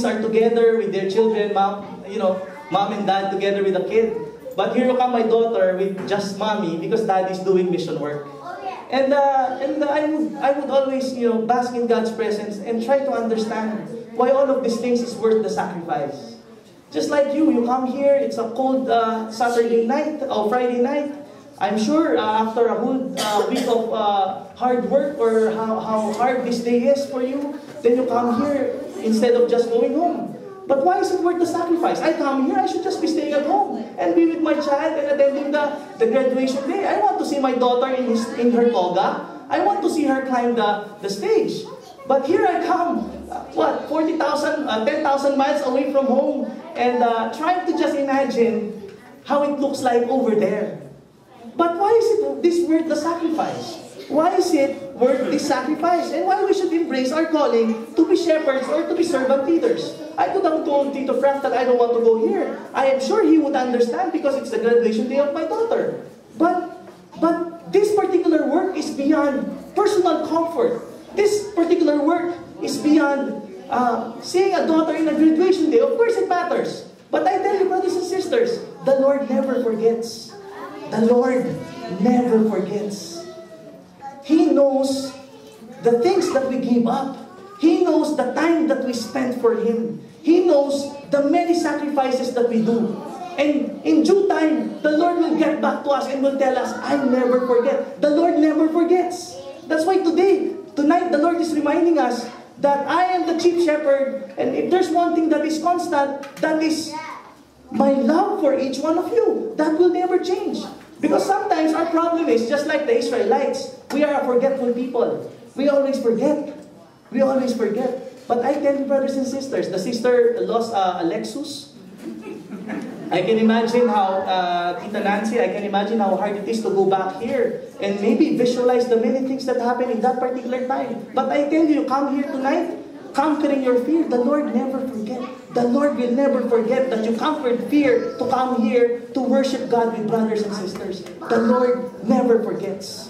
are together with their children, mom and dad together with the kid. But here you come, my daughter, with just mommy because dad is doing mission work. And I would always, bask in God's presence and try to understand why all of these things is worth the sacrifice. Just like you come here, it's a cold Saturday night or Friday night. I'm sure after a whole week of hard work or how hard this day is for you, then you come here instead of just going home. But why is it worth the sacrifice? I come here, I should just be staying at home and be with my child and attending the graduation day. I want to see my daughter in her toga. I want to see her climb the stage. But here I come, 10,000 miles away from home and trying to just imagine how it looks like over there. But why is this worth the sacrifice? Why is it worth this sacrifice? And why we should embrace our calling to be shepherds or to be servant leaders? I could have told Tito Frank that I don't want to go here. I am sure he would understand because it's the graduation day of my daughter. But this particular work is beyond personal comfort. This particular work is beyond seeing a daughter in a graduation day. Of course it matters. But I tell you, brothers and sisters, the Lord never forgets. The Lord never forgets. He knows the things that we give up. He knows the time that we spent for Him. He knows the many sacrifices that we do. And in due time, the Lord will get back to us and will tell us, I never forget. The Lord never forgets. That's why tonight, the Lord is reminding us that I am the chief shepherd. And if there's one thing that is constant, that is my love for each one of you. That will never change. Because sometimes our problem is, just like the Israelites, we are a forgetful people. We always forget. We always forget. But I tell you, brothers and sisters, the sister lost a Lexus. I can imagine how, Tita Nancy, I can imagine how hard it is to go back here and maybe visualize the many things that happened in that particular time. But I tell you, come here tonight, conquering your fear. The Lord never forget. The Lord will never forget that you conquered fear to come here to worship God with brothers and sisters. The Lord never forgets.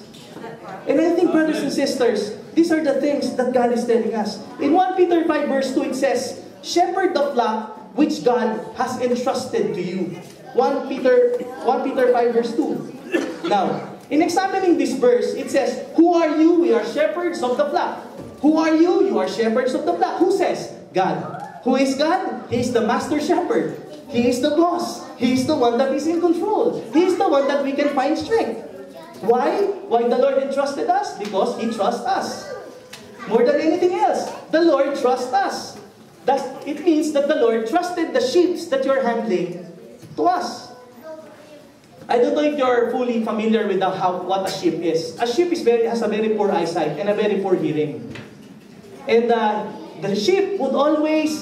And I think, brothers and sisters, these are the things that God is telling us. In 1 Peter 5 verse 2, it says, shepherd the flock which God has entrusted to you. 1 Peter 5 verse 2. Now, in examining this verse, it says, who are you? We are shepherds of the flock. Who are you? You are shepherds of the flock. Who says? God. Who is God? He is the master shepherd. He is the boss. He is the one that is in control. He is the one that we can find strength. Why? Why the Lord entrusted us? Because He trusts us. More than anything else, the Lord trusts us. It means that the Lord trusted the sheep that you're handling to us. I don't know if you're fully familiar with what a sheep is. A sheep has a very poor eyesight and a very poor hearing. And the sheep would always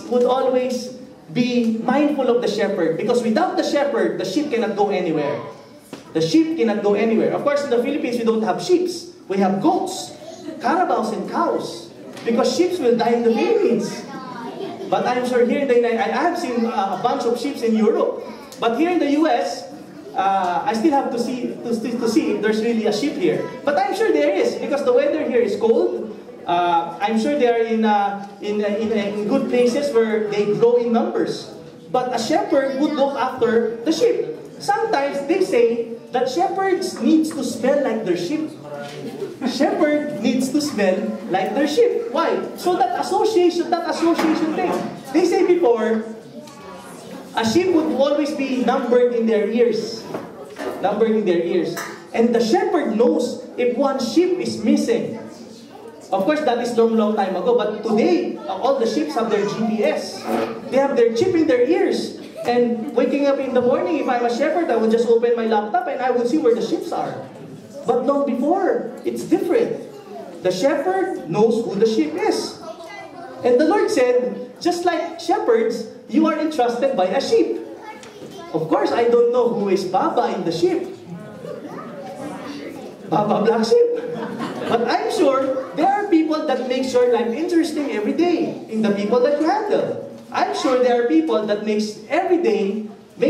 be mindful of the shepherd, because without the shepherd, the sheep cannot go anywhere. The sheep cannot go anywhere. Of course, in the Philippines, we don't have sheep. We have goats, carabaos, and cows, because sheep will die in the Philippines. But I'm sure here in the United States, I have seen a bunch of sheep in Europe. But here in the US, I still have to see if there's really a sheep here. But I'm sure there is, because the weather here is cold. I'm sure they are in good places where they grow in numbers. But a shepherd would look after the sheep. Sometimes they say that shepherds needs to smell like their sheep. Shepherd needs to smell like their sheep. Why? So that association thing. They say before, a sheep would always be numbered in their ears. And the shepherd knows if one sheep is missing. Of course, that is long time ago. But today, all the sheep have their GPS. They have their chip in their ears. And waking up in the morning, if I'm a shepherd, I would just open my laptop and I would see where the sheep are. But long before, it's different. The shepherd knows who the sheep is. And the Lord said, just like shepherds, you are entrusted by a sheep. Of course, I don't know who is Baba in the sheep. Baba Black Sheep. But I'm sure there are people that make sure life interesting every day in the people that you handle. I'm sure there are people that make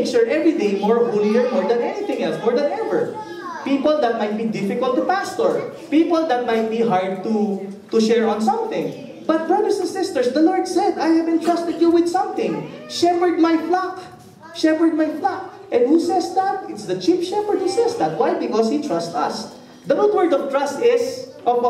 sure every day more holier, more than anything else, more than ever. People that might be difficult to pastor. People that might be hard to share on something. But brothers and sisters, the Lord said, I have entrusted you with saying, shepherd my flock. Shepherd my flock. And who says that? It's the chief shepherd who says that. Why? Because he trusts us. The root word of trust is, of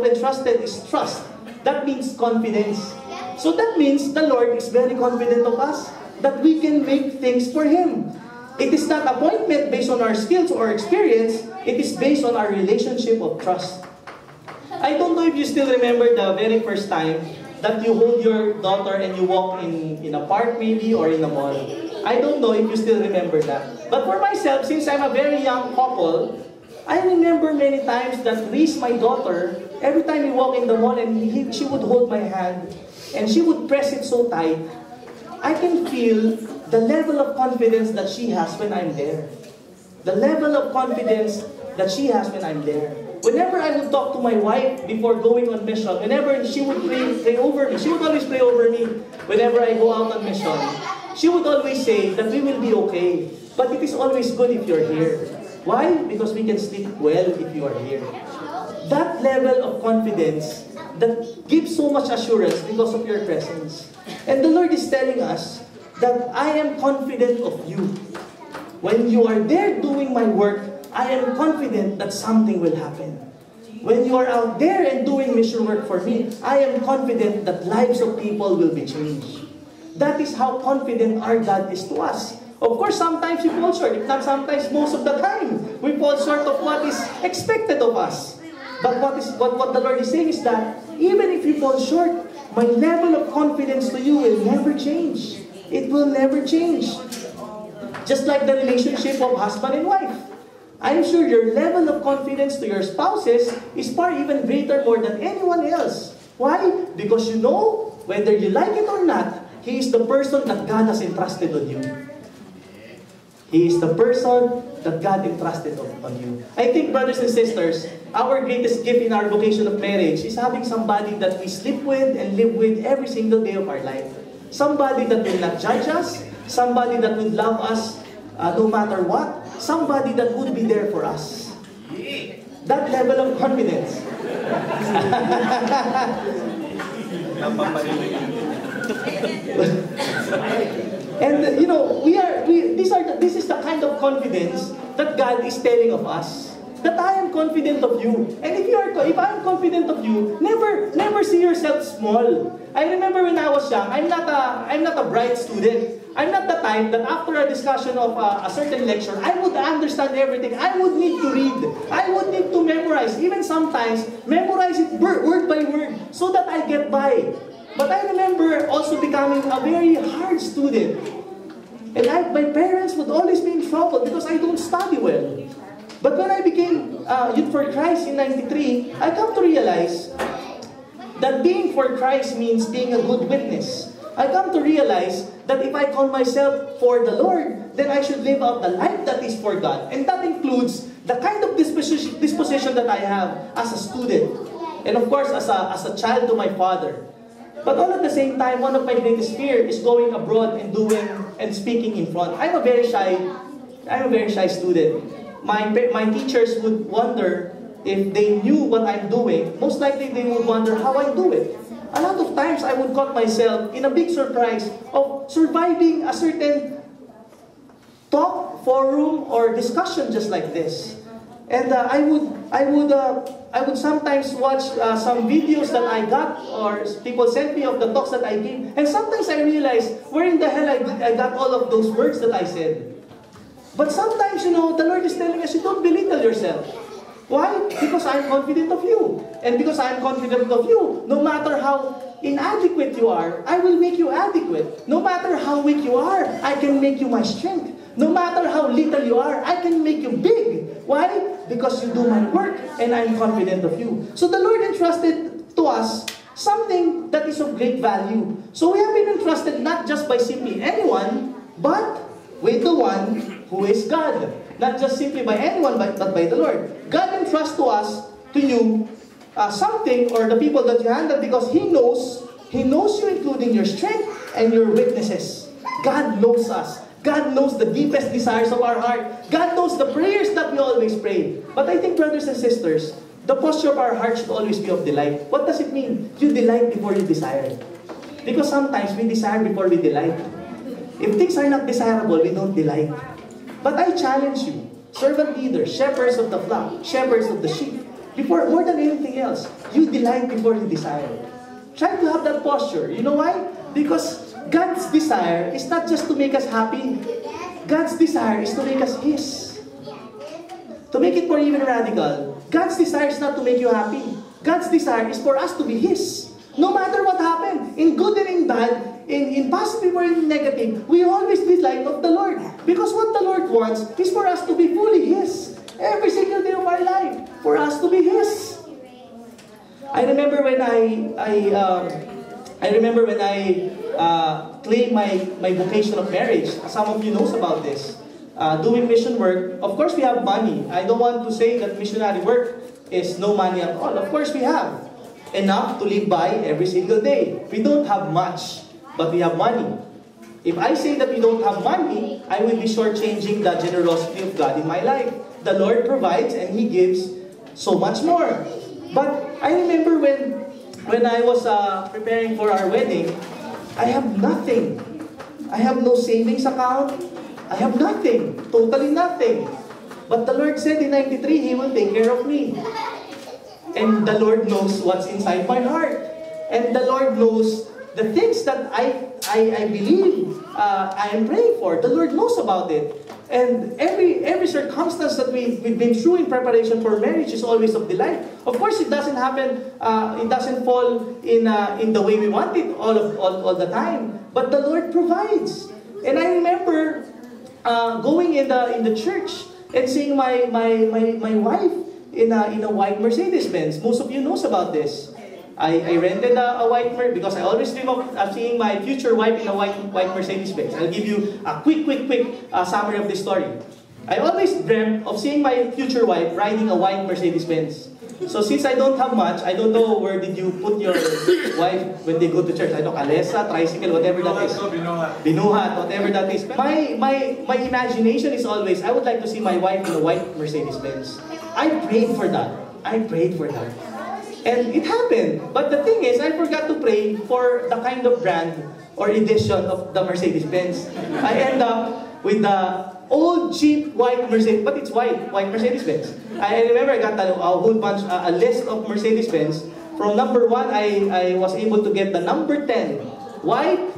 entrusted is trust. That means confidence. So that means the Lord is very confident of us, that we can make things for Him. It is not appointment based on our skills or experience. It is based on our relationship of trust. I don't know if you still remember the very first time that you hold your daughter and you walk in a park maybe or in a mall. I don't know if you still remember that. But for myself, since I'm a very young couple, I remember many times that Reese, my daughter, every time we walk in the mall and she would hold my hand and she would press it so tight, I can feel the level of confidence that she has when I'm there. The level of confidence that she has when I'm there. Whenever I would talk to my wife before going on mission, whenever she would pray over me, she would always pray over me whenever I go out on mission. She would always say that we will be okay. But it is always good if you're here. Why? Because we can sleep well if you are here. That level of confidence that gives so much assurance because of your presence. And the Lord is telling us that I am confident of you. When you are there doing my work, I am confident that something will happen. When you are out there and doing mission work for me, I am confident that lives of people will be changed. That is how confident our God is to us. Of course, sometimes we fall short. If not sometimes, most of the time, we fall short of what is expected of us. But what the Lord is saying is that even if you fall short, my level of confidence to you will never change. It will never change. Just like the relationship of husband and wife. I'm sure your level of confidence to your spouses is far even greater more than anyone else. Why? Because you know, whether you like it or not, he is the person that God has entrusted on you. He is the person that God entrusted on you. I think, brothers and sisters, our greatest gift in our vocation of marriage is having somebody that we sleep with and live with every single day of our life. Somebody that will not judge us. Somebody that will love us no matter what. Somebody that would be there for us. That level of confidence. And you know, this is the kind of confidence that God is telling of us. That I am confident of you. And if I am confident of you, never see yourself small. I remember when I was young, I'm not a bright student. I'm not the type that after a discussion of a certain lecture, I would understand everything. I would need to read. I would need to memorize. Even sometimes, memorize it word by word so that I get by. But I remember also becoming a very hard student. And my parents would always be in trouble because I don't study well. But when I became Youth for Christ in 93, I come to realize that being for Christ means being a good witness. I come to realize that if I call myself for the Lord, then I should live out the life that is for God. And that includes the kind of disposition that I have as a student. And of course, as a child to my father. But all at the same time, one of my greatest fear is going abroad and doing and speaking in front. I'm a very shy student. My teachers would wonder if they knew what I'm doing. Most likely they would wonder how I do it. A lot of times I would caught myself in a big surprise of surviving a certain talk, forum, or discussion just like this. And I would sometimes watch some videos that I got or people sent me of the talks that I gave. And sometimes I realize where in the hell I got all of those words that I said. But sometimes, you know, the Lord is telling us, you don't belittle yourself. Why? Because I'm confident of you. And because I'm confident of you, no matter how inadequate you are, I will make you adequate. No matter how weak you are, I can make you my strength. No matter how little you are, I can make you big. Why? Because you do my work and I'm confident of you. So the Lord entrusted to us something that is of great value. So we have been entrusted not just by simply anyone, but with the one who is God. Not just simply by anyone, but by the Lord. God entrusts to us, to you, something or the people that you handle because He knows you including your strength and your weaknesses. God knows us. God knows the deepest desires of our heart. God knows the prayers that we always pray. But I think, brothers and sisters, the posture of our heart should always be of delight. What does it mean? You delight before you desire. Because sometimes we desire before we delight. If things are not desirable, we don't delight. But I challenge you, servant leaders, shepherds of the flock, shepherds of the sheep, before more than anything else, you delight before you desire. Try to have that posture. You know why? Because God's desire is not just to make us happy. God's desire is to make us His. To make it more even radical, God's desire is not to make you happy. God's desire is for us to be His. No matter what happened, in good and in bad, in positive or in negative, we always delight of the Lord. Because what the Lord wants is for us to be fully His. Every single day of our life, for us to be His. I remember when I claimed my vocation of marriage. Some of you knows about this. Doing mission work, of course we have money. I don't want to say that missionary work is no money at all. Of course we have enough to live by every single day. We don't have much, but we have money. If I say that we don't have money, I will be shortchanging the generosity of God in my life. The Lord provides and He gives so much more. But I remember when I was preparing for our wedding, I have nothing. I have no savings account. I have nothing. Totally nothing. But the Lord said in 93, He will take care of me. And the Lord knows what's inside my heart. And the Lord knows the things that I believe I am praying for. The Lord knows about it. And every circumstance that we've been through in preparation for marriage is always of delight. Of course, it doesn't happen, it doesn't fall in the way we want it all the time. But the Lord provides. And I remember going in the church and seeing my wife in a white Mercedes-Benz. Most of you knows about this. I rented a white Mercedes because I always dream of seeing my future wife in a white Mercedes-Benz. I'll give you a quick summary of this story. I always dreamt of seeing my future wife riding a white Mercedes-Benz. So since I don't have much, I don't know where did you put your wife when they go to church. I know, kalesa, tricycle, whatever that is. Binuhat, whatever that is. My imagination is always, I would like to see my wife in a white Mercedes-Benz. I prayed for that. And it happened. But the thing is, I forgot to pray for the kind of brand or edition of the Mercedes-Benz. I end up with the old cheap white Mercedes, but it's white Mercedes-Benz. I remember I got a whole bunch, a list of Mercedes-Benz. From number 1, I was able to get the number 10 white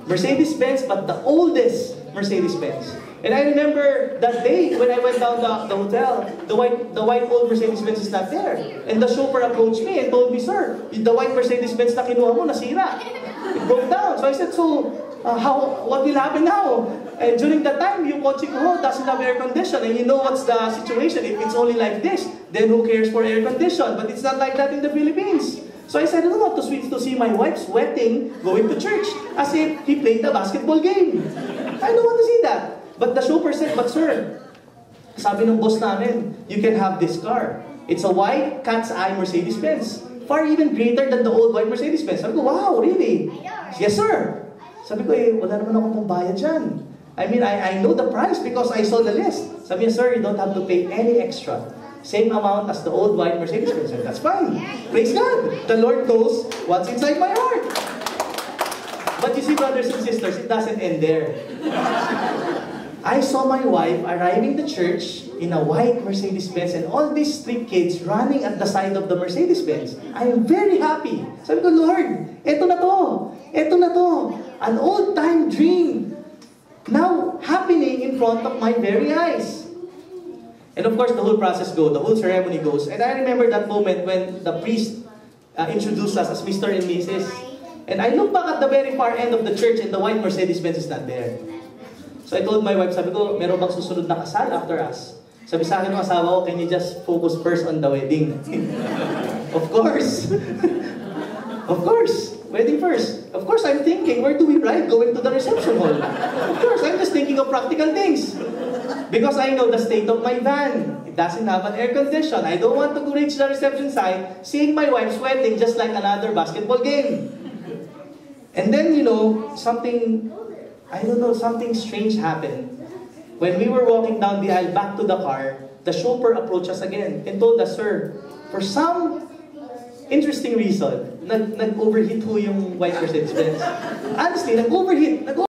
Mercedes-Benz, but the oldest Mercedes-Benz. And I remember that day when I went down the hotel, the white old Mercedes-Benz is not there. And the chauffeur approached me and told me, "Sir, the white Mercedes-Benz na kinuha mo, nasira. It broke down." So I said, what will happen now? And during that time, yung kotse ko doesn't have air condition. And you know what's the situation? If it's only like this, then who cares for air condition? But it's not like that in the Philippines. So I said, I don't want to see my wife sweating going to church as if he played a basketball game. I don't want to see that. But the chauffeur said, "But sir, sabi ng boss namin, you can have this car. It's a white cat's eye Mercedes-Benz. Far even greater than the old white Mercedes-Benz." Sabi ko, "Wow, really?" "Yes, sir." Sabi ko, wala naman akong pambayad dyan. I mean, I know the price because I saw the list. Sabi niya, "Sir, you don't have to pay any extra. Same amount as the old white Mercedes-Benz." That's fine. Praise God. The Lord knows what's inside my heart. But you see, brothers and sisters, it doesn't end there. I saw my wife arriving to church in a white Mercedes-Benz and all these street kids running at the side of the Mercedes-Benz. I am very happy. Sabi ko, "Lord, eto na to. An old-time dream now happening in front of my very eyes." And of course, the whole process goes, the whole ceremony goes. And I remember that moment when the priest introduced us as Mr. and Mrs. And I look back at the very far end of the church and the white Mercedes-Benz is not there. So I told my wife, sabi ko, "Meron bang susunod na kasal after us?" Sabi sa akin ng asawa ko, "Can you just focus first on the wedding?" Of course. Of course. Wedding first. Of course, I'm thinking, where do we ride going to the reception hall? Of course, I'm just thinking of practical things. Because I know the state of my van. It doesn't have an air condition. I don't want to reach the reception site seeing my wife sweating just like another basketball game. And then, something strange happened. When we were walking down the aisle back to the car, the chauffeur approached us again and told us, "Sir, for some interesting reason, nag-overheat ho yung white Mercedes-Benz. Honestly, nag-overheat.